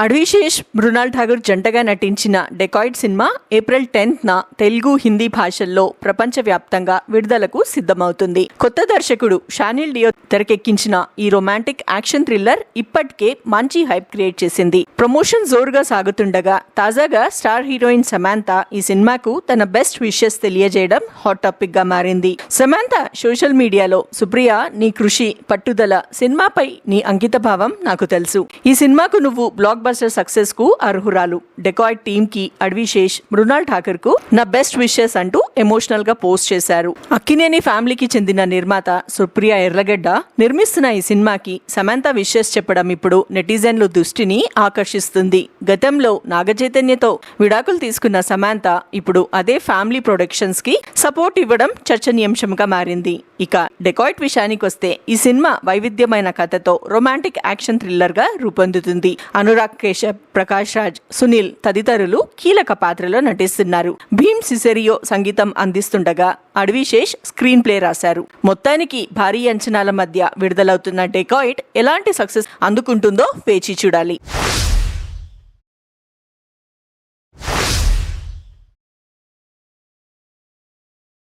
అడ్విశేష్, మృణాల్ ఠాగూర్ జంటగా నటించిన Dacoit cinema April 10న తెలుగు, హిందీ భాషల్లో ప్రపంచవ్యాప్తంగా విడుదలకు సిద్ధమవుతుంది. కొత్త దర్శకుడు షానిల్ డియో తెరకెక్కించిన ఈ రొమాంటిక్ యాక్షన్ థ్రిల్లర్ ఇప్పటికే మంచి హైప్ క్రియేట్ చేసింది. ప్రమోషన్ జోరుగా సాగుతుండగా తాజాగా స్టార్ హీరోయిన్ సమాంత ఈ సినిమాకు తన బెస్ట్ విషెస్ తెలియజేయడం హాట్ టాపిక్ గా మారింది. సమాంత సోషల్ మీడియాలో, సుప్రియ, నీ కృషి, పట్టుదల, సినిమాపై నీ అంకితభావం నాకు తెలుసు. ఈ సినిమాకు నువ్వు బ్లాక్ బస్టర్ సక్సెస్ కు అర్హురాలు. డెకాయిడ్ టీమ్ కి అడ్విశేష్, మృణాల్ ఠాకూర్ కు నా బెస్ట్ విషెస్ అంటూ ఎమోషనల్ గా పోస్ట్ చేశారు. అక్కినేని ఫ్యామిలీకి చెందిన నిర్మాత సుప్రియ ఎర్రగడ్డ నిర్మిస్తున్న ఈ సినిమాకి సమంత విషెస్ చెప్పడం ఇప్పుడు నెటిజన్లు దృష్టిని ఆకర్షిస్తుంది. గతంలో నాగచైతన్యతో విడాకులు తీసుకున్న సమంత ఇప్పుడు అదే ఫ్యామిలీ ప్రొడక్షన్స్ కి సపోర్ట్ ఇవ్వడం చర్చనీయాంశంగా మారింది. ఇక డెకాయిడ్ విషయానికి వస్తే ఈ సినిమా వైవిధ్యమైన కథతో రొమాంటిక్ యాక్షన్ థ్రిల్లర్ గా రూపొందుతుంది. అనురాగ్ కేశవ్, ప్రకాష్ రాజ్, సునీల్ తదితరులు కీలక పాత్రలో నటిస్తున్నారు. భీమ్ సిసెరియో సంగీతం అందిస్తుండగా అడ్విశేష్ స్క్రీన్ ప్లే రాశారు. మొత్తానికి భారీ అంచనాల మధ్య విడుదలవుతున్న డెకాయిడ్ ఎలాంటి సక్సెస్ అందుకుంటుందో వేచి చూడాలి.